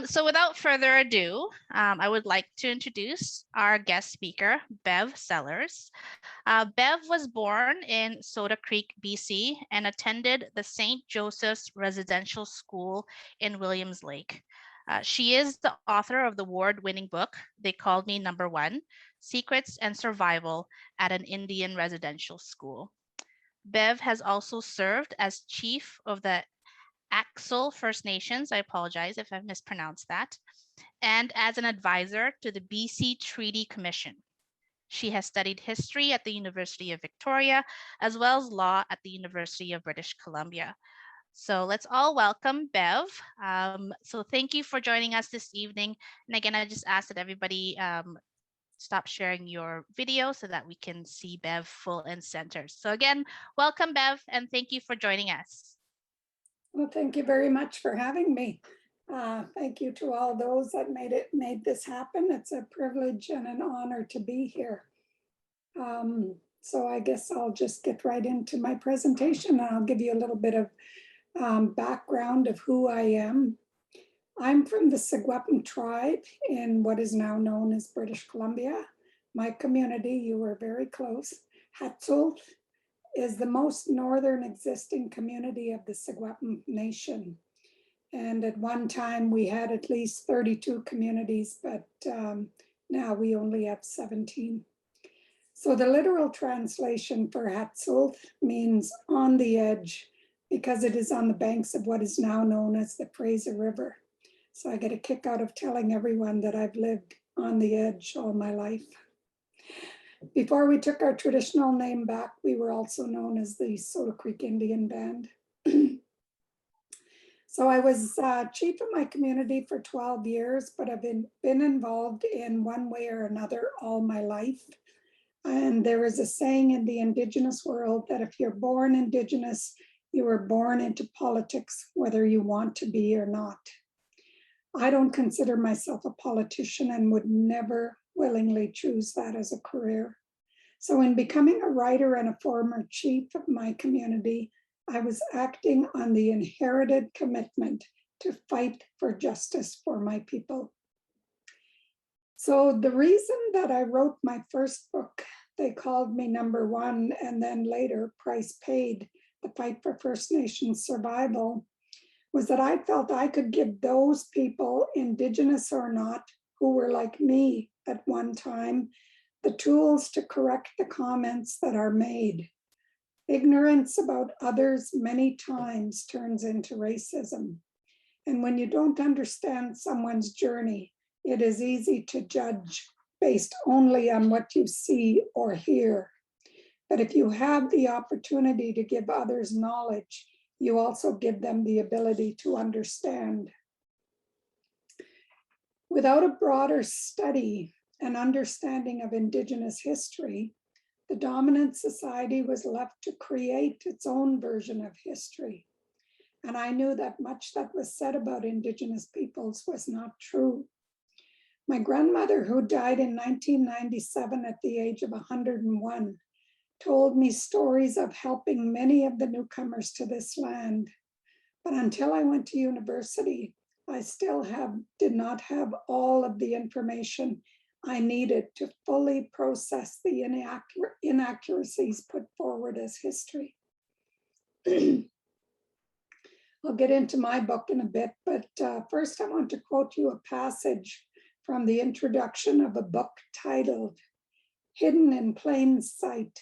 So without further ado, I would like to introduce our guest speaker, Bev Sellars. Bev was born in Soda Creek, BC, and attended the St. Joseph's Residential School in Williams Lake. She is the author of the award-winning book, They Called Me Number One, Secrets and Survival at an Indian Residential School. Bev has also served as chief of the Xat'sull First Nations, I apologize if I've mispronounced that, and as an advisor to the BC Treaty Commission. She has studied history at the University of Victoria, as well as law at the University of British Columbia. So let's all welcome Bev. So thank you for joining us this evening. And again, I just ask that everybody stop sharing your video so that we can see Bev full and center. So again, welcome Bev, and thank you for joining us. Well, thank you very much for having me. Thank you to all those that made this happen. It's a privilege and an honor to be here. So I guess I'll just get right into my presentation. I'll give you a little bit of background of who I am. I'm from the Secwepemc tribe in what is now known as British Columbia. My community, you were very close, Xat'sull, is the most northern existing community of the Secwepemc Nation. And at one time we had at least 32 communities, but now we only have 17. So the literal translation for Xat'sull means on the edge, because it is on the banks of what is now known as the Fraser River. So I get a kick out of telling everyone that I've lived on the edge all my life. Before we took our traditional name back, we were also known as the Soda Creek Indian Band. So I was chief of my community for 12 years, but I've been involved in one way or another all my life. And there is a saying in the Indigenous world that if you're born Indigenous, you were born into politics, whether you want to be or not. I don't consider myself a politician and would never willingly choose that as a career. So in becoming a writer and a former chief of my community, I was acting on the inherited commitment to fight for justice for my people. So the reason that I wrote my first book, They Called Me Number One, and then later Price Paid, The Fight for First Nations Survival, was that I felt I could give those people, Indigenous or not, who were like me at one time, the tools to correct the comments that are made. Ignorance about others many times turns into racism. And when you don't understand someone's journey, it is easy to judge based only on what you see or hear. But if you have the opportunity to give others knowledge, you also give them the ability to understand. Without a broader study and understanding of Indigenous history, the dominant society was left to create its own version of history. And I knew that much that was said about Indigenous peoples was not true. My grandmother, who died in 1997 at the age of 101, told me stories of helping many of the newcomers to this land. But until I went to university, I still did not have all of the information I needed to fully process the inaccuracies put forward as history. I'll get into my book in a bit, but first I want to quote you a passage from the introduction of a book titled Hidden in Plain Sight,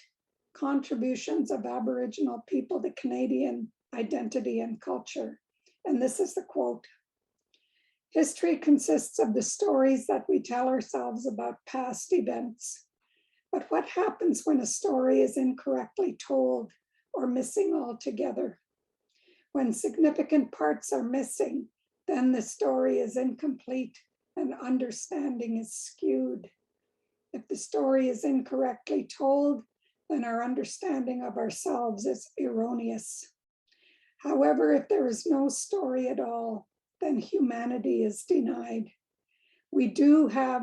Contributions of Aboriginal People to Canadian Identity and Culture. And this is the quote. History consists of the stories that we tell ourselves about past events. But what happens when a story is incorrectly told or missing altogether? When significant parts are missing, then the story is incomplete and understanding is skewed. If the story is incorrectly told, then our understanding of ourselves is erroneous. However, if there is no story at all, then humanity is denied. We do have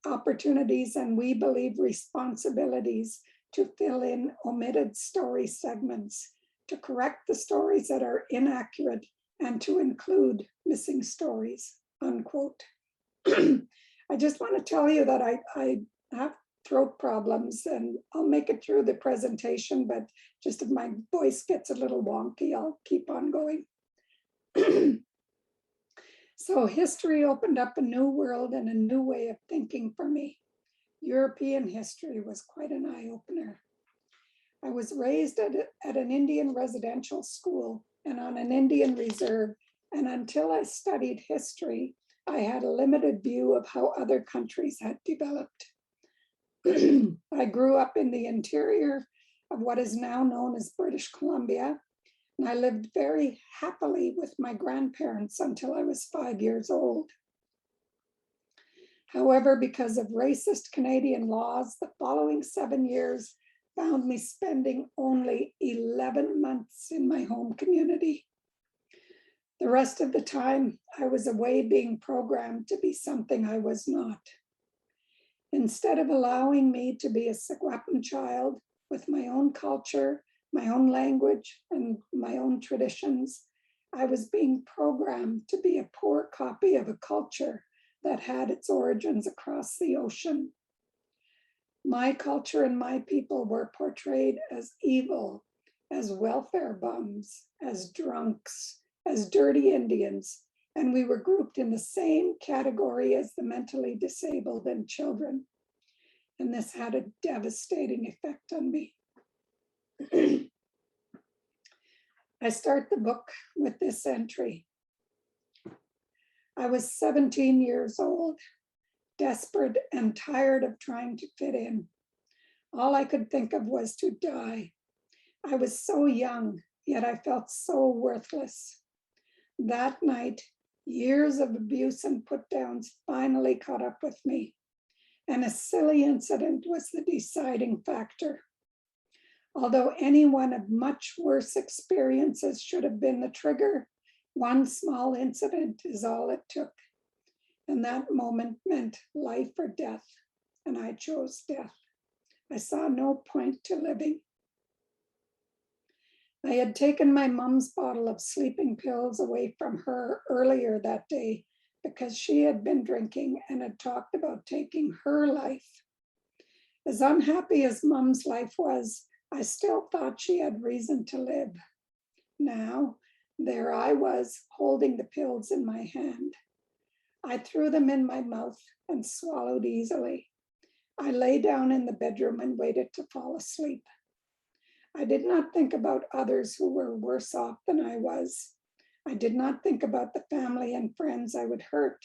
opportunities and we believe responsibilities to fill in omitted story segments, to correct the stories that are inaccurate, and to include missing stories, unquote. unquote. I just want to tell you that I have throat problems and I'll make it through the presentation, but just if my voice gets a little wonky, I'll keep on going. So history opened up a new world and a new way of thinking for me. European history was quite an eye-opener. I was raised at an Indian residential school and on an Indian reserve, and until I studied history, I had a limited view of how other countries had developed. I grew up in the interior of what is now known as British Columbia, and I lived very happily with my grandparents until I was 5 years old. However, because of racist Canadian laws, the following 7 years found me spending only 11 months in my home community. The rest of the time, I was away being programmed to be something I was not. Instead of allowing me to be a Secwepemc child with my own culture, my own language, and my own traditions, I was being programmed to be a poor copy of a culture that had its origins across the ocean. My culture and my people were portrayed as evil, as welfare bums, as drunks, as dirty Indians, and we were grouped in the same category as the mentally disabled and children. And this had a devastating effect on me. I start the book with this entry. I was 17 years old, desperate and tired of trying to fit in. All I could think of was to die. I was so young, yet I felt so worthless. That night, years of abuse and put downs finally caught up with me, and a silly incident was the deciding factor. Although anyone of much worse experiences should have been the trigger, one small incident is all it took. And that moment meant life or death, and I chose death. I saw no point to living. I had taken my mom's bottle of sleeping pills away from her earlier that day because she had been drinking and had talked about taking her life. As unhappy as mom's life was, I still thought she had reason to live. Now, there I was holding the pills in my hand. I threw them in my mouth and swallowed easily. I lay down in the bedroom and waited to fall asleep. I did not think about others who were worse off than I was. I did not think about the family and friends I would hurt.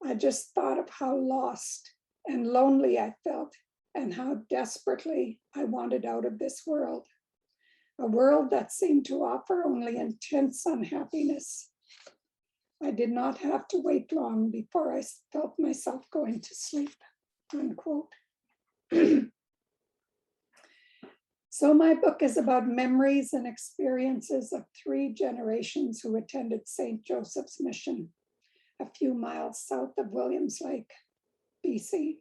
I just thought of how lost and lonely I felt and how desperately I wanted out of this world. A world that seemed to offer only intense unhappiness. I did not have to wait long before I felt myself going to sleep, unquote. So my book is about memories and experiences of 3 generations who attended St. Joseph's Mission, a few miles south of Williams Lake, BC.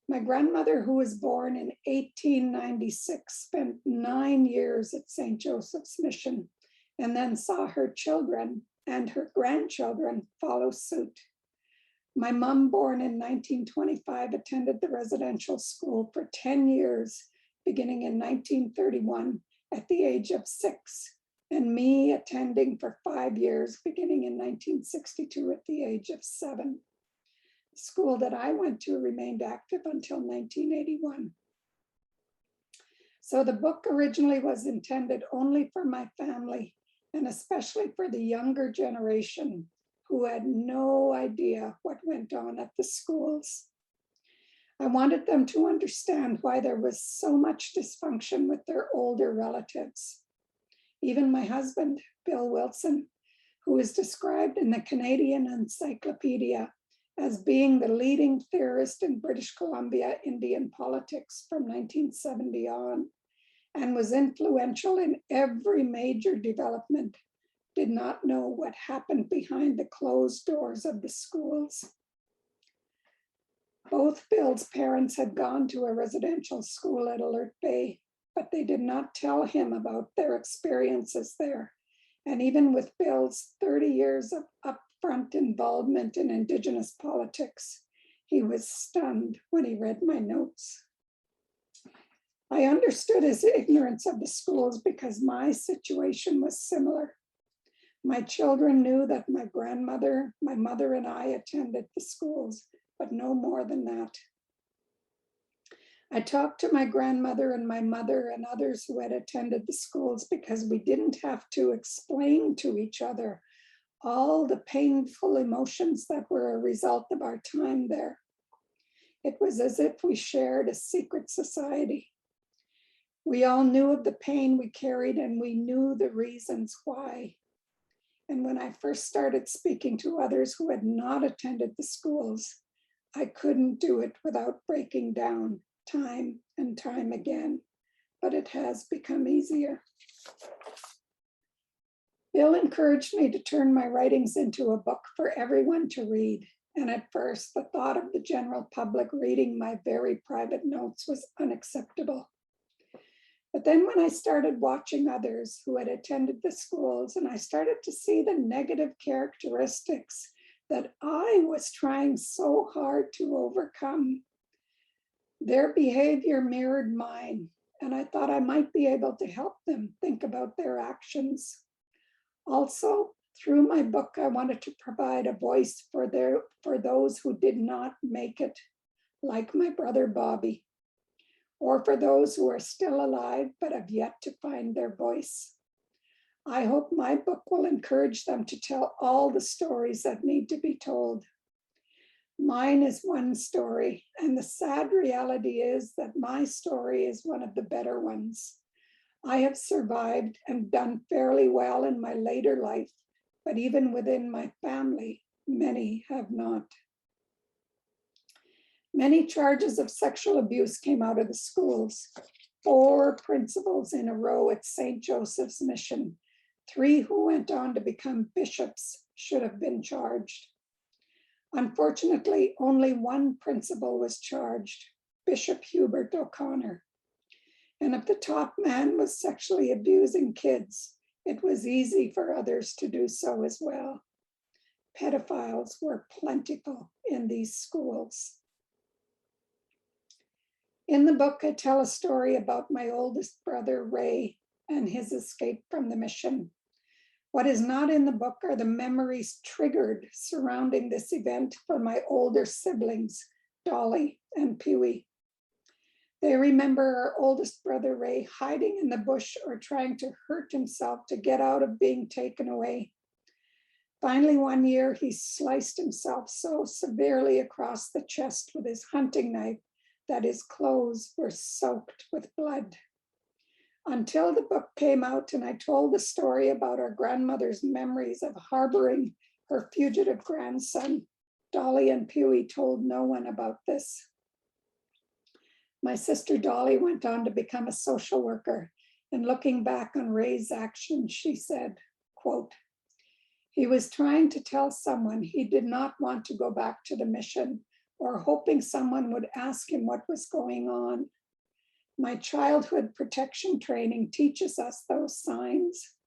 My grandmother, who was born in 1896, spent 9 years at St. Joseph's Mission and then saw her children and her grandchildren follow suit. My mom, born in 1925, attended the residential school for 10 years, beginning in 1931 at the age of 6, and me attending for 5 years, beginning in 1962 at the age of 7. The school that I went to remained active until 1981. So the book originally was intended only for my family, and especially for the younger generation who had no idea what went on at the schools. I wanted them to understand why there was so much dysfunction with their older relatives. Even my husband, Bill Wilson, who is described in the Canadian Encyclopedia as being the leading theorist in British Columbia Indian politics from 1970 on, and was influential in every major development, did not know what happened behind the closed doors of the schools. Both Bill's parents had gone to a residential school at Alert Bay, but they did not tell him about their experiences there. And even with Bill's 30 years of upfront involvement in Indigenous politics. He was stunned when he read my notes. I understood his ignorance of the schools because my situation was similar. My children knew that my grandmother, my mother, and I attended the schools, but no more than that. I talked to my grandmother and my mother and others who had attended the schools because we didn't have to explain to each other all the painful emotions that were a result of our time there. It was as if we shared a secret society. We all knew of the pain we carried and we knew the reasons why. And when I first started speaking to others who had not attended the schools, I couldn't do it without breaking down time and time again, but it has become easier. Bill encouraged me to turn my writings into a book for everyone to read. And at first, the thought of the general public reading my very private notes was unacceptable. But then when I started watching others who had attended the schools and I started to see the negative characteristics that I was trying so hard to overcome, their behavior mirrored mine, and I thought I might be able to help them think about their actions. Also, through my book, I wanted to provide a voice for those who did not make it, like my brother Bobby, or for those who are still alive but have yet to find their voice. I hope my book will encourage them to tell all the stories that need to be told. Mine is one story, and the sad reality is that my story is one of the better ones. I have survived and done fairly well in my later life, but even within my family, many have not. Many charges of sexual abuse came out of the schools. 4 principals in a row at St. Joseph's Mission, 3 who went on to become bishops, should have been charged. Unfortunately, only 1 principal was charged, Bishop Hubert O'Connor. And if the top man was sexually abusing kids, it was easy for others to do so as well. Pedophiles were plentiful in these schools. In the book, I tell a story about my oldest brother, Ray, and his escape from the mission. What is not in the book are the memories triggered surrounding this event for my older siblings, Dolly and Pee-wee. They remember our oldest brother, Ray, hiding in the bush or trying to hurt himself to get out of being taken away. Finally, one year, he sliced himself so severely across the chest with his hunting knife that his clothes were soaked with blood. Until the book came out and I told the story about our grandmother's memories of harboring her fugitive grandson, Dolly and Pee-wee told no one about this. My sister Dolly went on to become a social worker, and looking back on Ray's actions, she said, quote, "He was trying to tell someone he did not want to go back to the mission, or hoping someone would ask him what was going on. My childhood protection training teaches us those signs.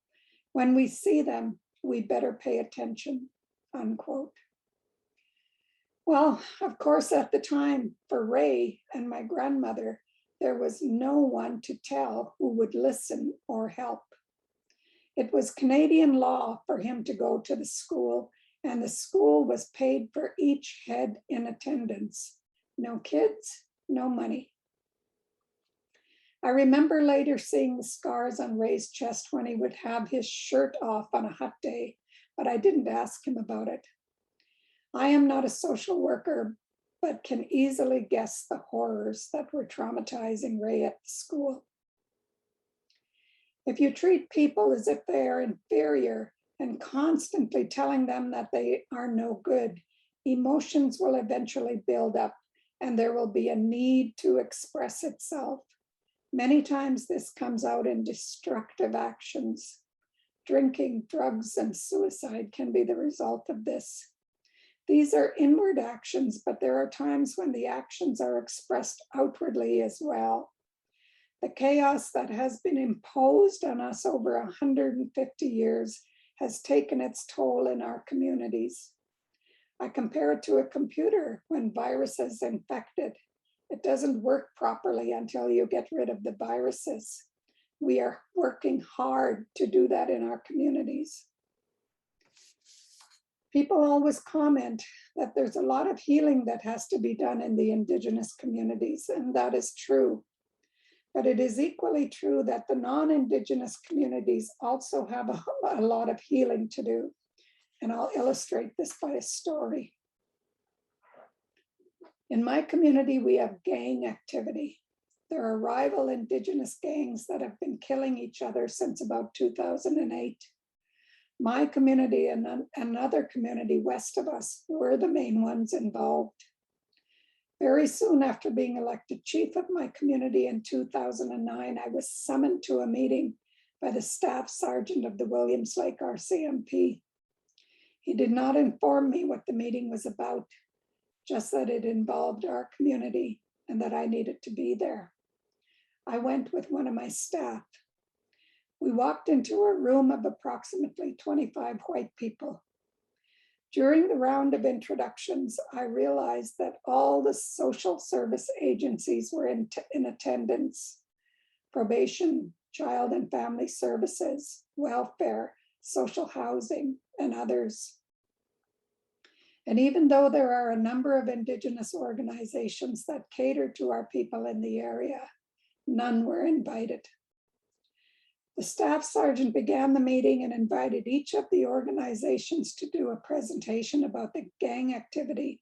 When we see them, we better pay attention," unquote. Well, of course, at the time, for Ray and my grandmother, there was no one to tell who would listen or help. It was Canadian law for him to go to the school, and the school was paid for each head in attendance. No kids, no money. I remember later seeing the scars on Ray's chest when he would have his shirt off on a hot day, but I didn't ask him about it. I am not a social worker, but can easily guess the horrors that were traumatizing Ray at the school. If you treat people as if they are inferior and constantly telling them that they are no good, emotions will eventually build up and there will be a need to express itself. Many times this comes out in destructive actions. Drinking, drugs, and suicide can be the result of this. These are inward actions, but there are times when the actions are expressed outwardly as well. The chaos that has been imposed on us over 150 years has taken its toll in our communities. I compare it to a computer when viruses infect it. It doesn't work properly until you get rid of the viruses. We are working hard to do that in our communities. People always comment that there's a lot of healing that has to be done in the Indigenous communities, and that is true. But it is equally true that the non-Indigenous communities also have a lot of healing to do. And I'll illustrate this by a story. In my community, we have gang activity. There are rival Indigenous gangs that have been killing each other since about 2008. My community and another community west of us were the main ones involved. Very soon after being elected chief of my community in 2009, I was summoned to a meeting by the staff sergeant of the Williams Lake RCMP. He did not inform me what the meeting was about, just that it involved our community and that I needed to be there. I went with one of my staff. We walked into a room of approximately 25 white people. During the round of introductions, I realized that all the social service agencies were in attendance: probation, child and family services, welfare, social housing, and others. And even though there are a number of Indigenous organizations that cater to our people in the area, none were invited. The staff sergeant began the meeting and invited each of the organizations to do a presentation about the gang activity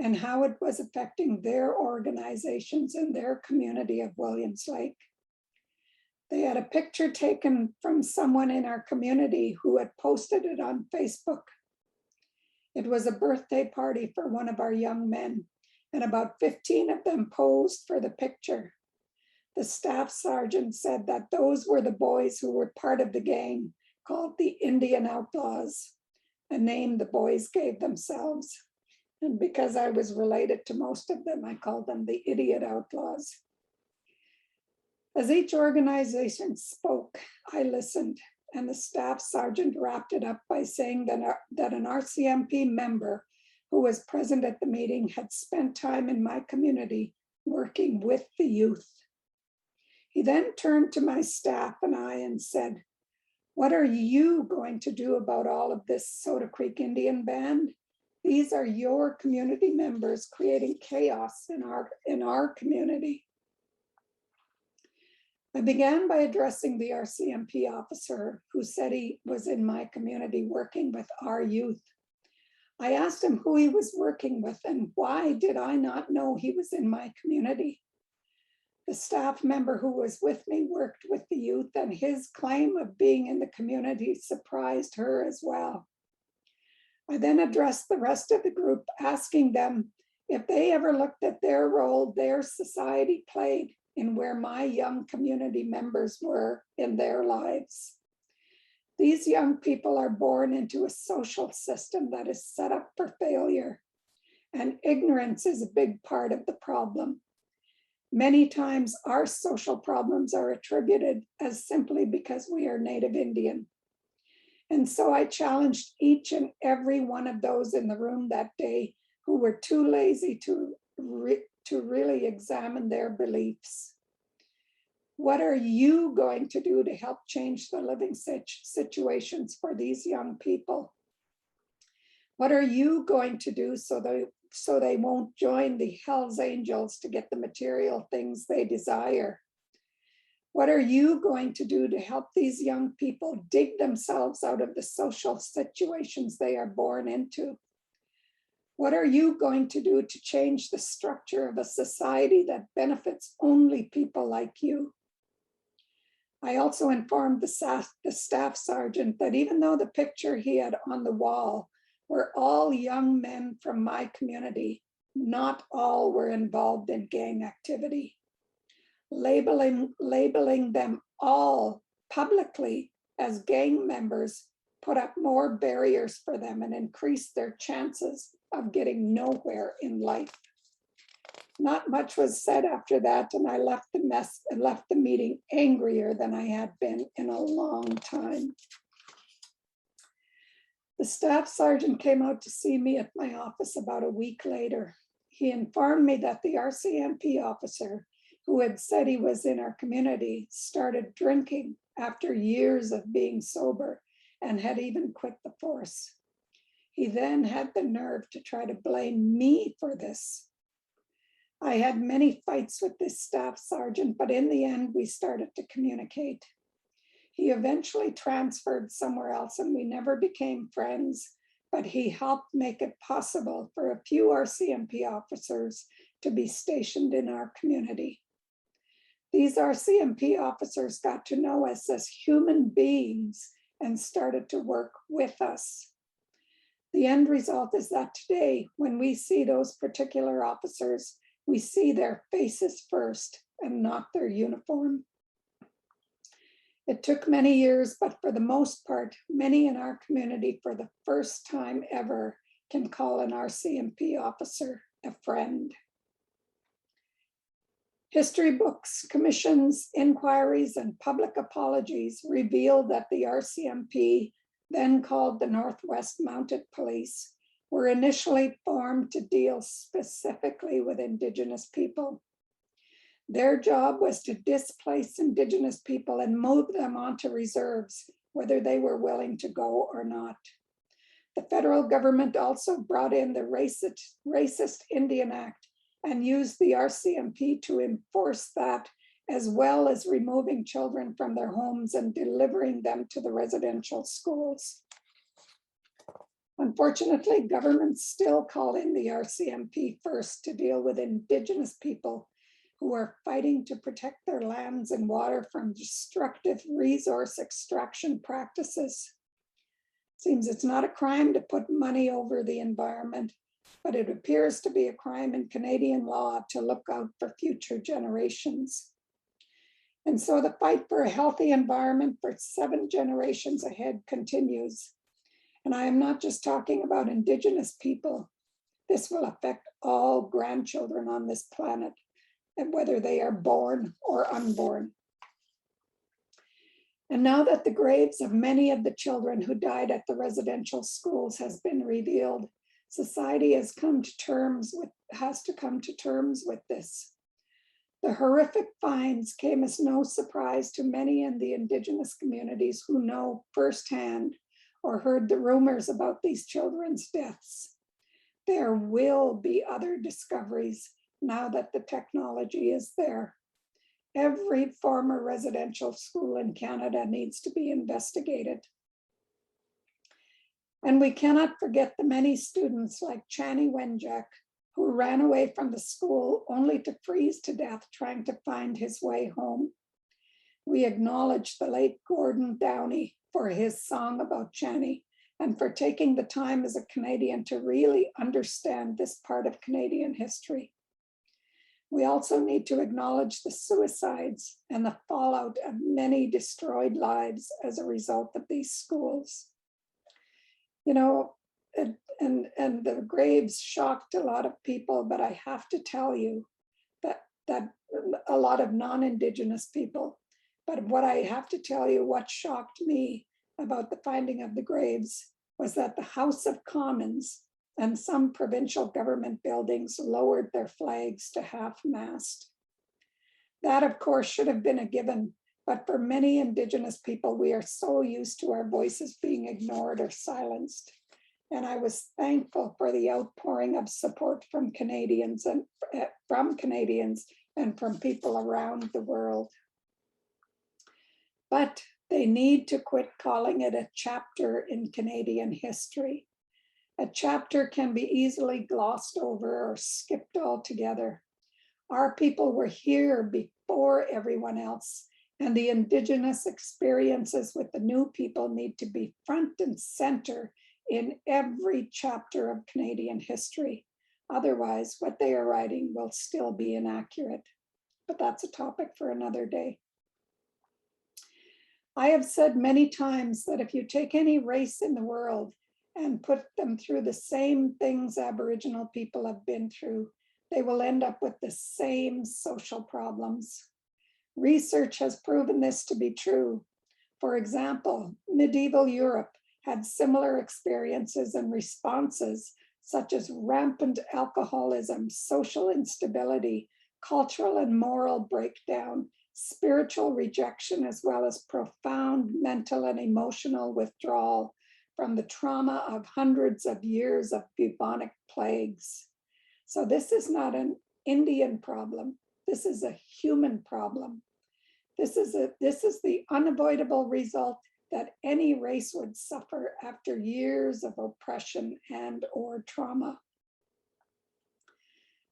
and how it was affecting their organizations and their community of Williams Lake. They had a picture taken from someone in our community who had posted it on Facebook. It was a birthday party for one of our young men, and about 15 of them posed for the picture. The staff sergeant said that those were the boys who were part of the gang called the Indian Outlaws, a name the boys gave themselves. And because I was related to most of them, I called them the Idiot Outlaws. As each organization spoke, I listened, and the staff sergeant wrapped it up by saying that an RCMP member who was present at the meeting had spent time in my community working with the youth. He then turned to my staff and I and said, "What are you going to do about all of this Soda Creek Indian Band? These are your community members creating chaos in our community." I began by addressing the RCMP officer who said he was in my community working with our youth. I asked him who he was working with and why did I not know he was in my community. The staff member who was with me worked with the youth, and his claim of being in the community surprised her as well. I then addressed the rest of the group, asking them if they ever looked at their role their society played in where my young community members were in their lives. These young people are born into a social system that is set up for failure, and ignorance is a big part of the problem. Many times our social problems are attributed as simply because we are Native Indian. And so I challenged each and every one of those in the room that day who were too lazy to really examine their beliefs. What are you going to do to help change the living situations for these young people? What are you going to do so they won't join the Hell's Angels to get the material things they desire? What are you going to do to help these young people dig themselves out of the social situations they are born into? What are you going to do to change the structure of a society that benefits only people like you? I also informed the staff sergeant that even though the picture he had on the wall were all young men from my community, not all were involved in gang activity. Labeling them all publicly as gang members put up more barriers for them and increased their chances of getting nowhere in life. Not much was said after that, and I left the meeting angrier than I had been in a long time. The staff sergeant came out to see me at my office about a week later. He informed me that the RCMP officer who had said he was in our community started drinking after years of being sober and had even quit the force. He then had the nerve to try to blame me for this. I had many fights with this staff sergeant, but in the end, we started to communicate. He eventually transferred somewhere else and we never became friends, but he helped make it possible for a few RCMP officers to be stationed in our community. These RCMP officers got to know us as human beings and started to work with us. The end result is that today, when we see those particular officers, we see their faces first and not their uniform. It took many years, but for the most part, many in our community for the first time ever can call an RCMP officer a friend. History books, commissions, inquiries, and public apologies reveal that the RCMP, then called the Northwest Mounted Police, were initially formed to deal specifically with Indigenous people. Their job was to displace Indigenous people and move them onto reserves, whether they were willing to go or not. The federal government also brought in the racist Indian Act and used the RCMP to enforce that, as well as removing children from their homes and delivering them to the residential schools. Unfortunately, governments still call in the RCMP first to deal with Indigenous people who are fighting to protect their lands and water from destructive resource extraction practices. Seems it's not a crime to put money over the environment, but it appears to be a crime in Canadian law to look out for future generations. And so the fight for a healthy environment for 7 generations ahead continues. And I am not just talking about Indigenous people. This will affect all grandchildren on this planet, and whether they are born or unborn. And now that the graves of many of the children who died at the residential schools has been revealed, society has to come to terms with this. The horrific finds came as no surprise to many in the Indigenous communities who know firsthand or heard the rumors about these children's deaths. There will be other discoveries now that the technology is there. Every former residential school in Canada needs to be investigated. And we cannot forget the many students like Chani Wenjack, who ran away from the school only to freeze to death trying to find his way home. We acknowledge the late Gordon Downey for his song about Chani and for taking the time as a Canadian to really understand this part of Canadian history. We also need to acknowledge the suicides and the fallout of many destroyed lives as a result of these schools. You know, and the graves shocked a lot of people, but I have to tell you that a lot of non-Indigenous people, but what I have to tell you, what shocked me about the finding of the graves was that the House of Commons and some provincial government buildings lowered their flags to half-mast. That, of course, should have been a given, but for many Indigenous people, we are so used to our voices being ignored or silenced. And I was thankful for the outpouring of support from Canadians and from people around the world. But they need to quit calling it a chapter in Canadian history. A chapter can be easily glossed over or skipped altogether. Our people were here before everyone else, and the Indigenous experiences with the new people need to be front and center in every chapter of Canadian history. Otherwise, what they are writing will still be inaccurate. But that's a topic for another day. I have said many times that if you take any race in the world and put them through the same things Aboriginal people have been through, they will end up with the same social problems. Research has proven this to be true. For example, medieval Europe had similar experiences and responses, such as rampant alcoholism, social instability, cultural and moral breakdown, spiritual rejection, as well as profound mental and emotional withdrawal from the trauma of hundreds of years of bubonic plagues. So this is not an Indian problem. This is a human problem. This is the unavoidable result that any race would suffer after years of oppression and or trauma.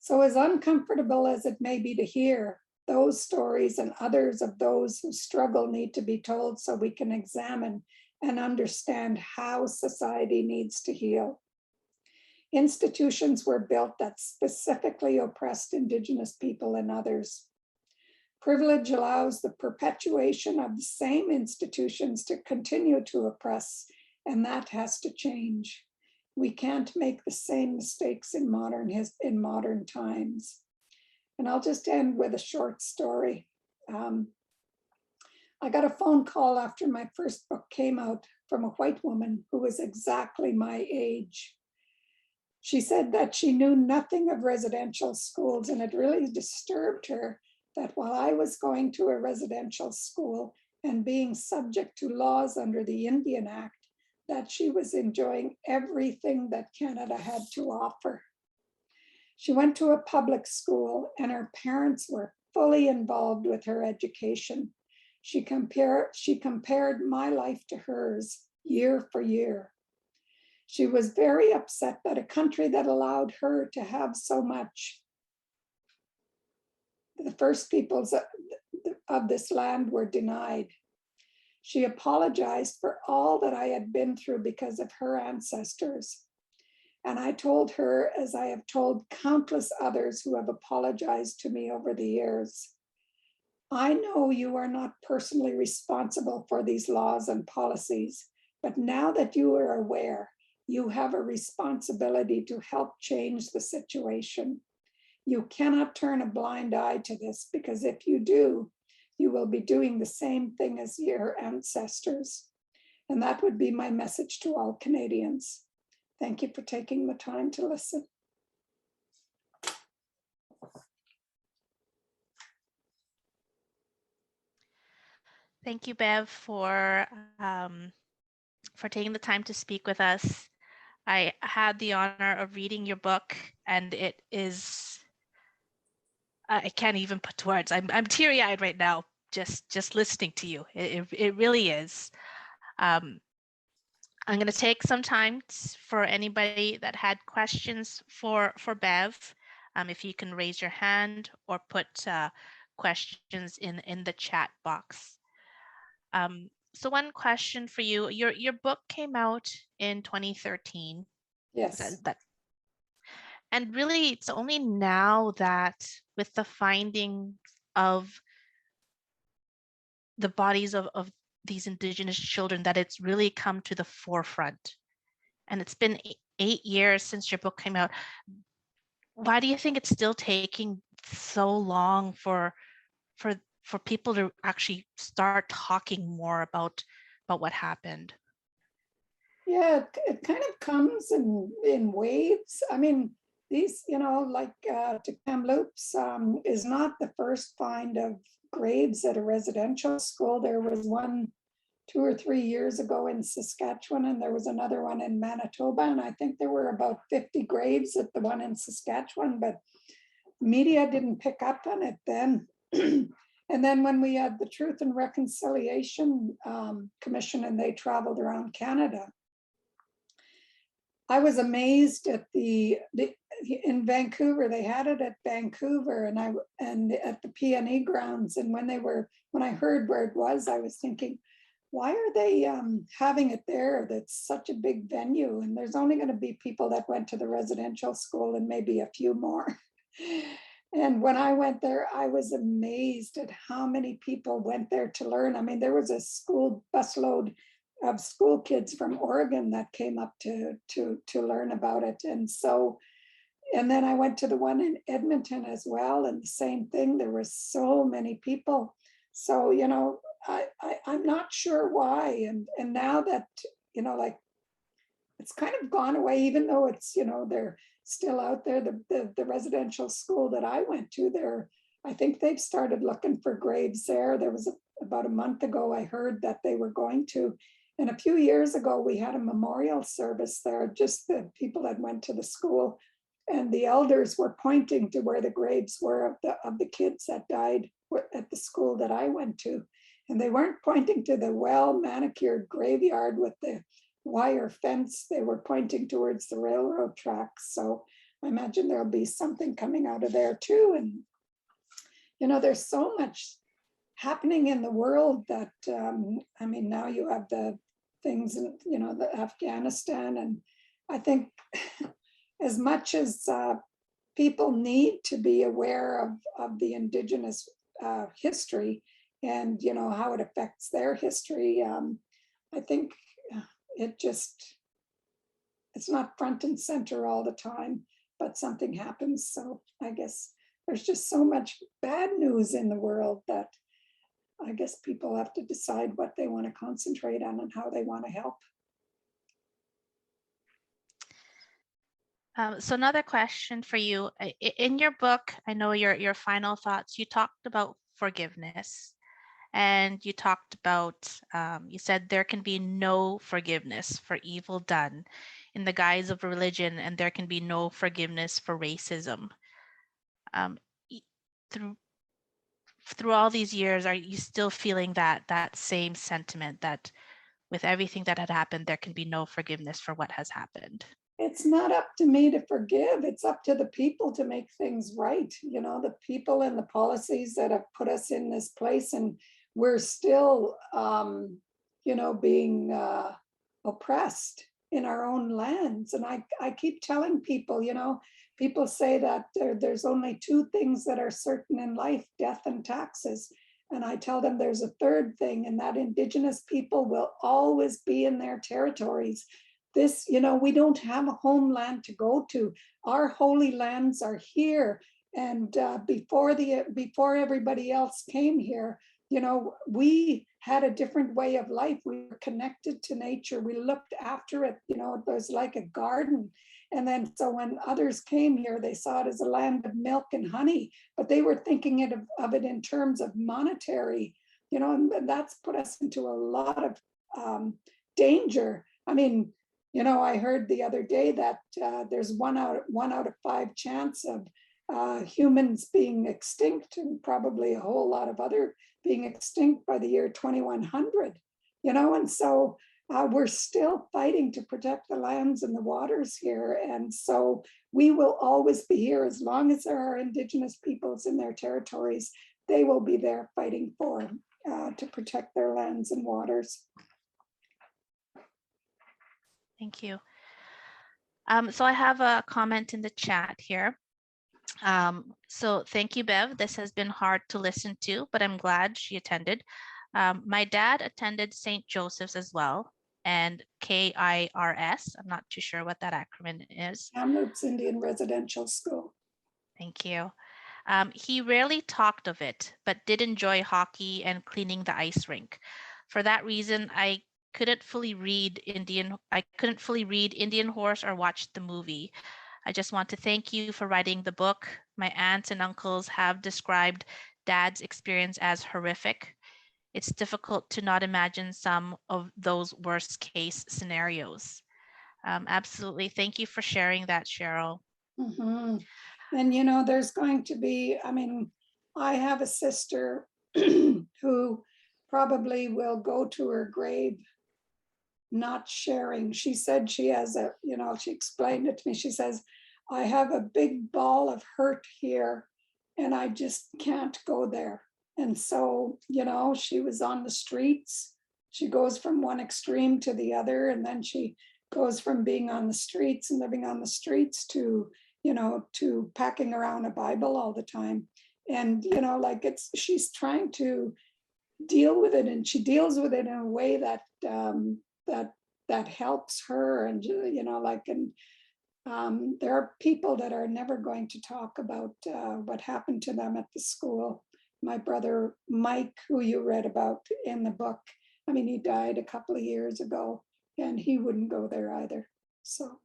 So as uncomfortable as it may be to hear, those stories and others of those who struggle need to be told so we can examine and understand how society needs to heal. Institutions were built that specifically oppressed Indigenous people and others. Privilege allows the perpetuation of the same institutions to continue to oppress, and that has to change. We can't make the same mistakes in modern times. And I'll just end with a short story. I got a phone call after my first book came out from a white woman who was exactly my age. She said that she knew nothing of residential schools, and it really disturbed her that while I was going to a residential school and being subject to laws under the Indian Act, that she was enjoying everything that Canada had to offer. She went to a public school and her parents were fully involved with her education. She compared my life to hers year for year. She was very upset that a country that allowed her to have so much, the first peoples of this land were denied. She apologized for all that I had been through because of her ancestors. And I told her, as I have told countless others who have apologized to me over the years, I know you are not personally responsible for these laws and policies, but now that you are aware, you have a responsibility to help change the situation. You cannot turn a blind eye to this, because if you do, you will be doing the same thing as your ancestors. And that would be my message to all Canadians. Thank you for taking the time to listen. Thank you, Bev, for taking the time to speak with us. I had the honor of reading your book, and it is, I can't even put words. I'm teary-eyed right now just listening to you. It really is. I'm going to take some time for anybody that had questions for Bev. If you can raise your hand or put questions in the chat box. So one question for you, your book came out in 2013. Yes. And really, it's only now that with the finding of the bodies of these Indigenous children that it's really come to the forefront. And it's been 8 years since your book came out. Why do you think it's still taking so long for people to actually start talking more about what happened? Yeah, it kind of comes in waves. I mean, these, like Kamloops is not the first find of graves at a residential school. There was one 2 or 3 years ago in Saskatchewan, and there was another one in Manitoba. And I think there were about 50 graves at the one in Saskatchewan, but media didn't pick up on it then. And then when we had the Truth and Reconciliation Commission and they traveled around Canada, I was amazed at in Vancouver. They had it at Vancouver and at the PNE grounds. And when I heard where it was, I was thinking, why are they having it there? That's such a big venue, and there's only going to be people that went to the residential school and maybe a few more. And when I went there, I was amazed at how many people went there to learn. I mean, there was a school busload of school kids from Oregon that came up to learn about it. And then I went to the one in Edmonton as well, and the same thing. There were so many people. So, I'm not sure why. And now that like it's kind of gone away, even though it's, they're still out there. The residential school that I went to there, I think they've started looking for graves there. There was about a month ago, I heard that they were going to. And a few years ago, we had a memorial service there, just the people that went to the school. And the elders were pointing to where the graves were of the kids that died at the school that I went to. And they weren't pointing to the well-manicured graveyard with the wire fence. They were pointing towards the railroad tracks. So I imagine there'll be something coming out of there too. And, there's so much happening in the world that, now you have the things in, the Afghanistan. And I think as much as people need to be aware of the Indigenous history and, how it affects their history, I think it's not front and center all the time, but something happens. So I guess there's just so much bad news in the world that I guess people have to decide what they want to concentrate on and how they want to help. So another question for you. In your book, I know your final thoughts, you talked about forgiveness. And you talked about, you said there can be no forgiveness for evil done in the guise of religion, and there can be no forgiveness for racism. Through all these years, are you still feeling that same sentiment that with everything that had happened, there can be no forgiveness for what has happened? It's not up to me to forgive. It's up to the people to make things right. The people and the policies that have put us in this place, and we're still, being oppressed in our own lands. And I keep telling people, people say that there's only two things that are certain in life: death and taxes. And I tell them there's a third thing, and that Indigenous people will always be in their territories. This, we don't have a homeland to go to. Our holy lands are here. And before everybody else came here, we had a different way of life. We were connected to nature. We looked after it. It was like a garden. And then so when others came here, they saw it as a land of milk and honey, but they were thinking of it in terms of monetary, and that's put us into a lot of danger. I heard the other day that there's one out of 5 chance of humans being extinct, and probably a whole lot of other being extinct by the year 2100, and so we're still fighting to protect the lands and the waters here. And so we will always be here as long as there are Indigenous peoples in their territories. They will be there fighting to protect their lands and waters. Thank you. So I have a comment in the chat here. So thank you, Bev. This has been hard to listen to, but I'm glad she attended. My dad attended St. Joseph's as well, and KIRS. I'm not too sure what that acronym is. Kamloops Indian Residential School. Thank you. He rarely talked of it, but did enjoy hockey and cleaning the ice rink. For that reason, I couldn't fully read Indian Horse or watch the movie. I just want to thank you for writing the book. My aunts and uncles have described Dad's experience as horrific. It's difficult to not imagine some of those worst case scenarios. Absolutely. Thank you for sharing that, Cheryl. Mm-hmm. And there's going to be, I have a sister who probably will go to her grave not sharing. She said she has she explained it to me. She says, I have a big ball of hurt here and I just can't go there. And so, she was on the streets. She goes from one extreme to the other, and then she goes from being on the streets and living on the streets to packing around a Bible all the time. And, she's trying to deal with it, and she deals with it in a way that that helps her. And, there are people that are never going to talk about what happened to them at the school. My brother, Mike, who you read about in the book, he died a couple of years ago. and he wouldn't go there either. So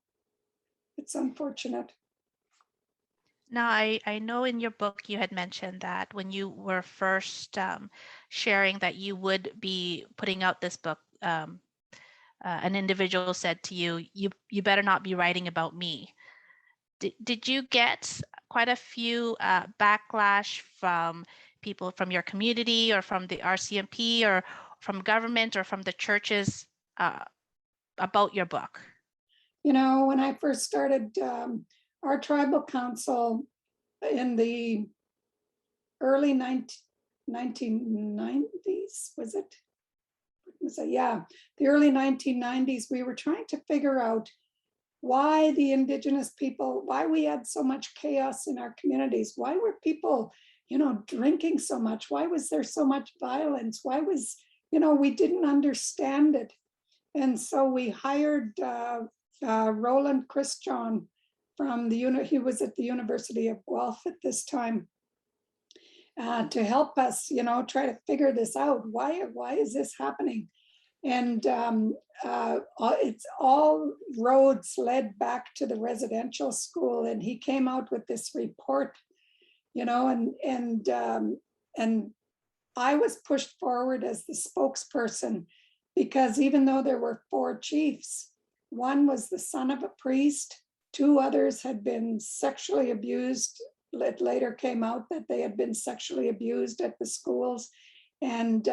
it's unfortunate. Now, I know in your book you had mentioned that when you were first sharing that you would be putting out this book, an individual said to you, you better not be writing about me. Did you get quite a few backlash from people from your community or from the RCMP or from government or from the churches about your book? You know, when I first started our tribal council in the early 1990s, was it? Yeah, the early 1990s, we were trying to figure out why the Indigenous people, why we had so much chaos in our communities, why were people, you know, drinking so much, why was there so much violence, why was, you know, we didn't understand it. And so we hired Roland Christian from he was at the University of Guelph at this time, to help us, you know, try to figure this out. Why is this happening? And it's all roads led back to the residential school. And he came out with this report, you know, and I was pushed forward as the spokesperson, because even though there were 4 chiefs, one was the son of a priest, 2 others had been sexually abused. It later came out that they had been sexually abused at the schools. And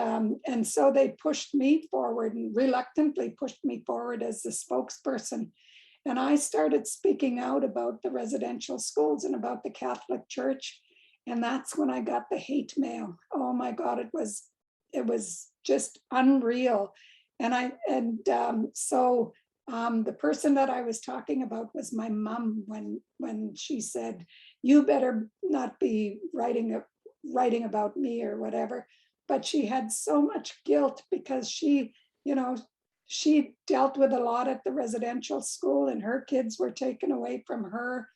so they pushed me forward and reluctantly pushed me forward as the spokesperson. And I started speaking out about the residential schools and about the Catholic Church. And that's when I got the hate mail. Oh my God, it was just unreal. So the person that I was talking about was my mom when she said, "You better not be writing about me," or whatever. But she had so much guilt because she, you know, she dealt with a lot at the residential school, and her kids were taken away from her.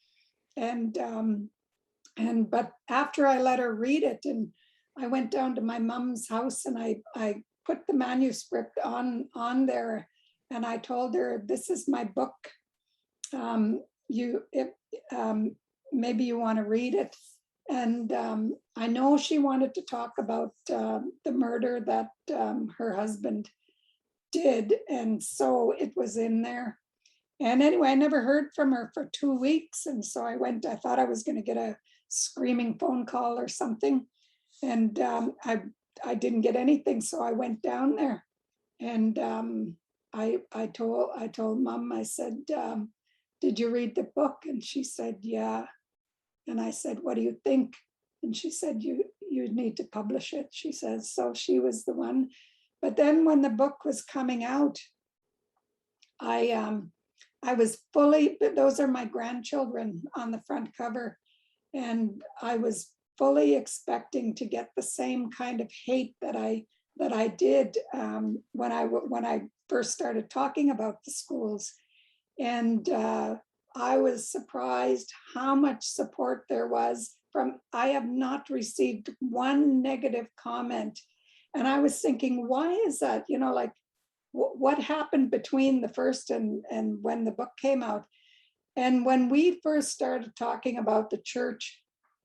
But after I let her read it, and I went down to my mom's house and I put the manuscript on there, and I told her, "This is my book. Maybe you want to read it." And I know she wanted to talk about the murder that her husband did, and so it was in there. And anyway, I never heard from her for 2 weeks, and so I thought I was going to get a screaming phone call or something, and I didn't get anything. So I went down there, and I told Mom, I said, "Did you read the book?" And she said, "Yeah." And I said, "What do you think?" And she said, you need to publish it," she says. So she was the one. But then when the book was coming out, I was fully, those are my grandchildren on the front cover. And I was fully expecting to get the same kind of hate that I did when I first started talking about the schools. And I was surprised how much support there was from, I have not received one negative comment. And I was thinking, why is that? You know, like what happened between the first and when the book came out? And when we first started talking about the church,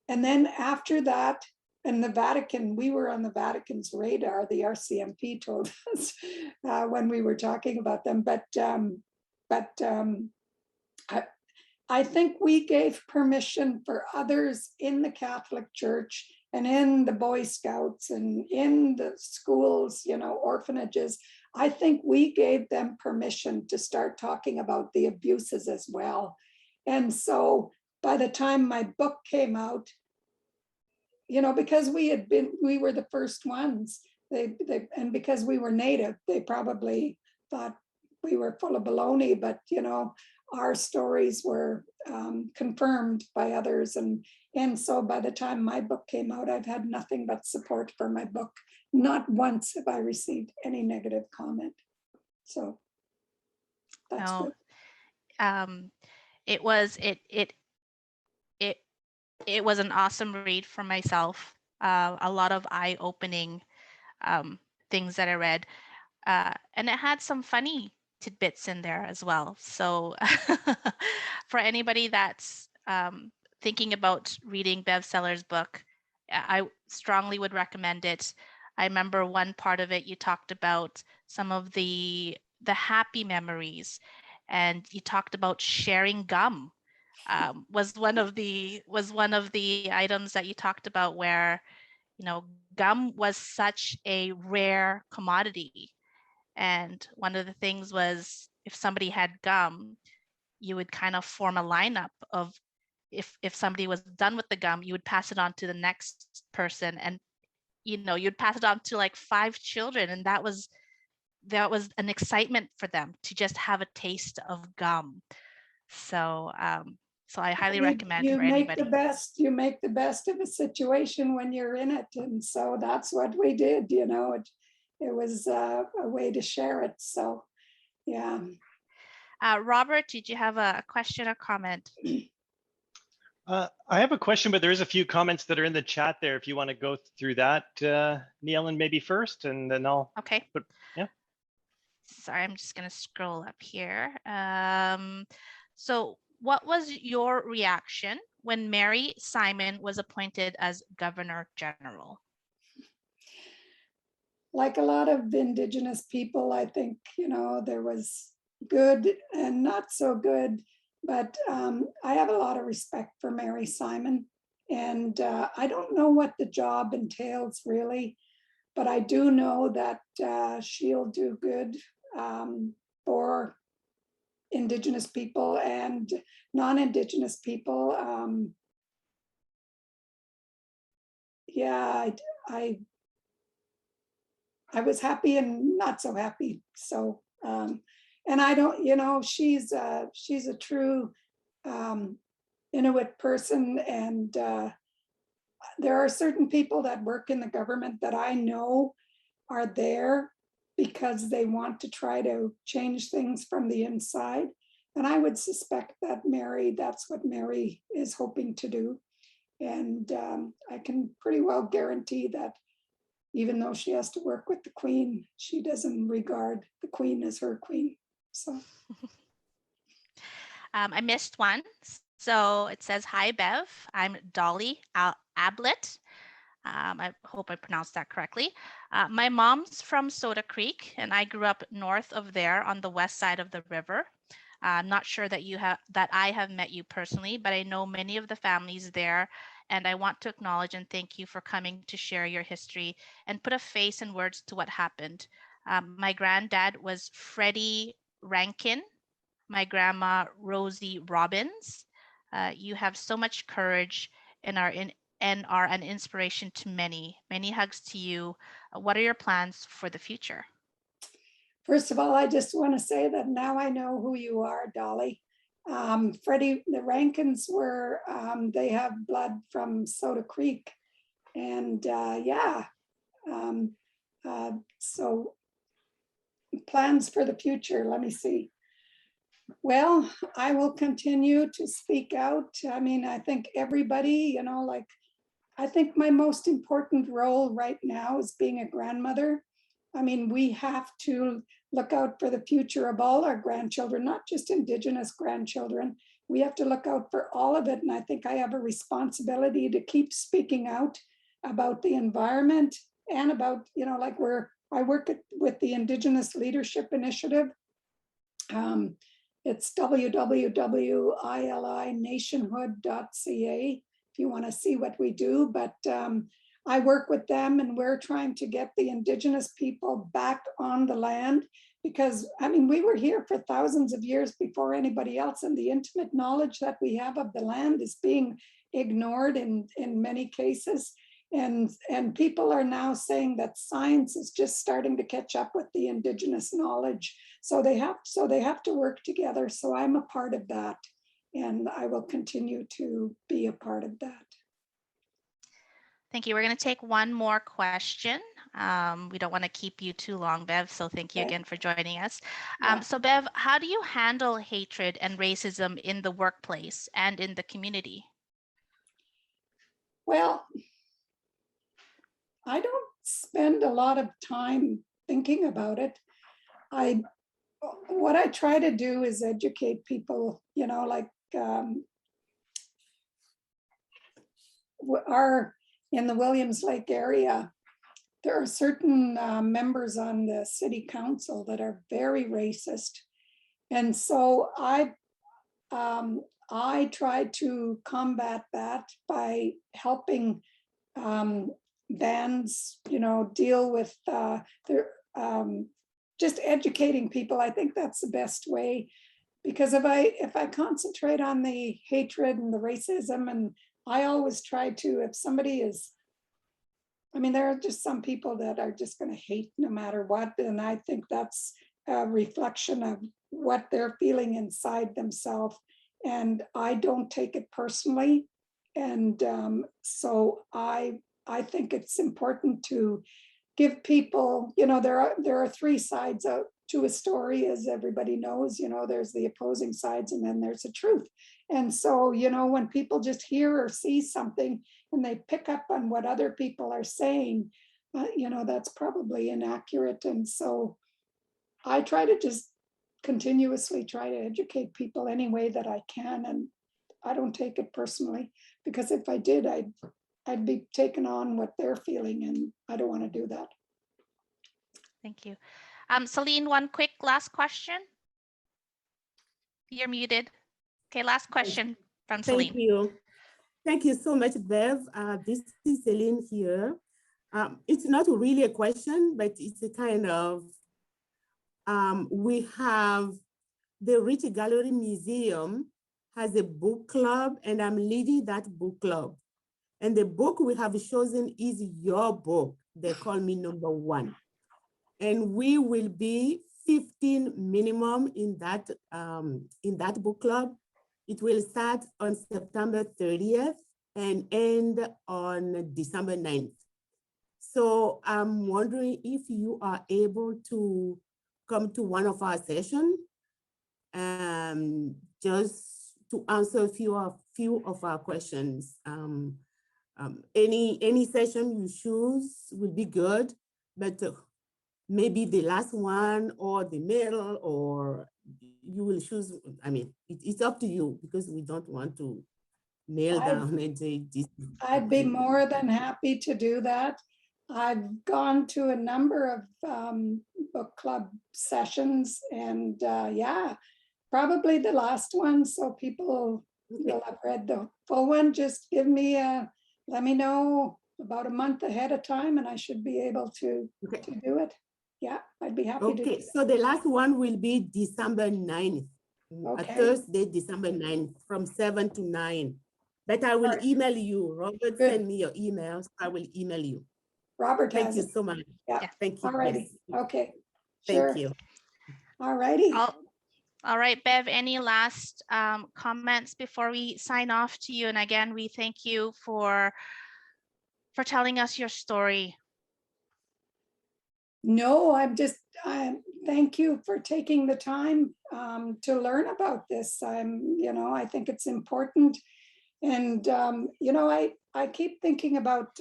and then after that, and the Vatican, we were on the Vatican's radar, the RCMP told us when we were talking about them. But I think we gave permission for others in the Catholic Church and in the Boy Scouts and in the schools, you know, orphanages. I think we gave them permission to start talking about the abuses as well. And so by the time my book came out, you know, because we were the first ones, and because we were Native, they probably thought we were full of baloney, but, you know, our stories were confirmed by others. And so by the time my book came out, I've had nothing but support for my book. Not once have I received any negative comment. So that's good. It was an awesome read for myself. A lot of eye-opening things that I read. And it had some funny tidbits in there as well. So for anybody that's thinking about reading Bev Sellars' book, I strongly would recommend it. I remember one part of it, you talked about some of the happy memories, and you talked about sharing gum. Was one of the items that you talked about, where gum was such a rare commodity, and one of the things was, if somebody had gum, you would kind of form a lineup of, if somebody was done with the gum, you would pass it on to the next person, and you'd pass it on to like 5 children, and that was an excitement for them to just have a taste of gum. So I highly recommend you for make the anybody. best, you make the best of a situation when you're in it. And so that's what we did, it was a way to share it. So, yeah. Robert, did you have a question or comment? I have a question, but there is a few comments that are in the chat there. If you want to go through that, Neil, maybe first, and then I'll. Okay. Yeah. Sorry, I'm just going to scroll up here. So what was your reaction when Mary Simon was appointed as Governor General? Like a lot of Indigenous people, I think, there was good and not so good, but I have a lot of respect for Mary Simon. And I don't know what the job entails really, but I do know that she'll do good for Indigenous people and non-Indigenous people. Yeah, I was happy and not so happy. So, and I don't, she's a true Inuit person, and there are certain people that work in the government that I know are there because they want to try to change things from the inside. And I would suspect that that's what Mary is hoping to do. And I can pretty well guarantee that even though she has to work with the Queen, she doesn't regard the Queen as her queen. So I missed one. So it says, "Hi, Bev. I'm Dolly Ablett." I hope I pronounced that correctly. My mom's from Soda Creek, and I grew up north of there on the west side of the river. I'm not sure that I have met you personally, but I know many of the families there, and I want to acknowledge and thank you for coming to share your history and put a face and words to what happened. My granddad was Freddie Rankin, my grandma Rosie Robbins. You have so much courage and are an inspiration to many. Many hugs to you. What are your plans for the future? first of all, I just want to say that now I know who you are, Dolly. Freddie, the Rankins were, they have blood from Soda Creek. And yeah, so plans for the future, let me see. Well, I will continue to speak out. I mean, I think everybody, I think my most important role right now is being a grandmother. I mean, we have to look out for the future of all our grandchildren, not just Indigenous grandchildren. We have to look out for all of it. And I think I have a responsibility to keep speaking out about the environment and about, I work with the Indigenous Leadership Initiative. It's www.ilinationhood.ca if you want to see what we do. But I work with them, and we're trying to get the Indigenous people back on the land, because I mean, we were here for thousands of years before anybody else, and the intimate knowledge that we have of the land is being ignored in many cases. And people are now saying that science is just starting to catch up with the Indigenous knowledge. So they have to work together. So I'm a part of that, and I will continue to be a part of that. Thank you. We're going to take one more question. We don't want to keep you too long, Bev, so thank you again for joining us. So Bev, how do you handle hatred and racism in the workplace and in the community? Well, I don't spend a lot of time thinking about it. I what I try to do is educate people, like in the Williams Lake area, there are certain members on the city council that are very racist. And so I try to combat that by helping bands, deal with their, just educating people. I think that's the best way, because if I concentrate on the hatred and the racism, and I always try to, if somebody is, there are just some people that are just going to hate no matter what. And I think that's a reflection of what they're feeling inside themselves. And I don't take it personally. And so I think it's important to give people, there are three sides out to a story, as everybody knows. There's the opposing sides, and then there's the truth. And so, when people just hear or see something and they pick up on what other people are saying, that's probably inaccurate. And so I try to just continuously try to educate people any way that I can. And I don't take it personally, because if I did, I'd be taking on what they're feeling, and I don't want to do that. Thank you. Celine, one quick last question. You're muted. Okay, last question from Celine. Thank you. Thank you so much, Bev. This is Celine here. It's not really a question, but it's a kind of, we have the Rich Gallery Museum has a book club, and I'm leading that book club. And the book we have chosen is your book. They call me #1. And we will be 15 minimum in that book club. It will start on September 30th and end on December 9th. So I'm wondering if you are able to come to one of our sessions, just to answer a few of our questions. Any session you choose will be good, but maybe the last one or the middle, or you will choose. It's up to you, because we don't want to nail down and say this. I'd be more than happy to do that. I've gone to a number of book club sessions, and yeah, probably the last one. So people will have read the full one. Just let me know about a month ahead of time, and I should be able to do it. Yeah, I'd be happy to. Okay, so the last one will be December 9th, a Thursday, December 9th, from 7 to 9. But I will email you. Robert, send me your emails. I will email you. Robert Thank has you it. so much. Yeah. Thank you. All righty. Yes. Okay. Sure. Thank you. All righty. All right, Bev, any last comments before we sign off to you? And again, we thank you for telling us your story. No, thank you for taking the time to learn about this. I think it's important. And, I keep thinking about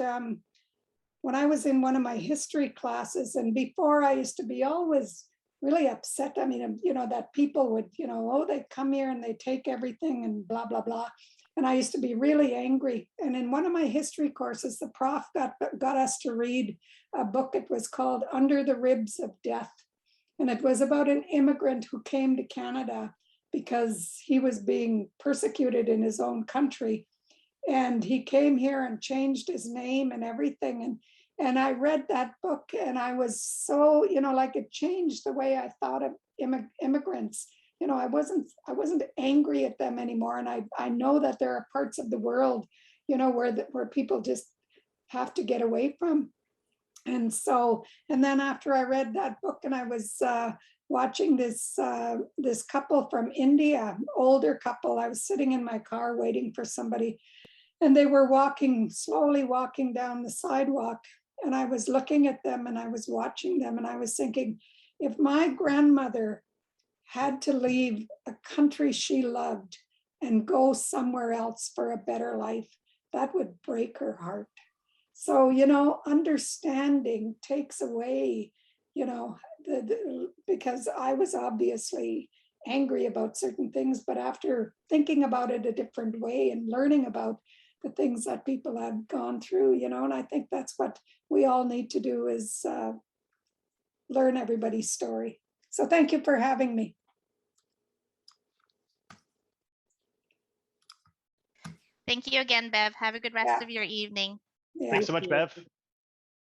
when I was in one of my history classes, and before I used to be always really upset. That people would, they come here and they take everything and blah, blah, blah. And I used to be really angry. And in one of my history courses, the prof got us to read a book. It was called Under the Ribs of Death. And it was about an immigrant who came to Canada because he was being persecuted in his own country. And he came here and changed his name and everything. And I read that book, and I was so, it changed the way I thought of immigrants. I wasn't angry at them anymore. And I know that there are parts of the world, where people just have to get away from. And so, and then after I read that book, and I was watching this couple from India, older couple, I was sitting in my car waiting for somebody, and they were slowly walking down the sidewalk. And I was looking at them, and I was watching them, and I was thinking, if my grandmother had to leave a country she loved and go somewhere else for a better life, that would break her heart. So, understanding takes away, because I was obviously angry about certain things, but after thinking about it a different way and learning about the things that people have gone through, you know, and I think that's what we all need to do is learn everybody's story. So thank you for having me. Thank you again, Bev. Have a good rest Yeah. of your evening. Yeah. Thanks so much, Bev.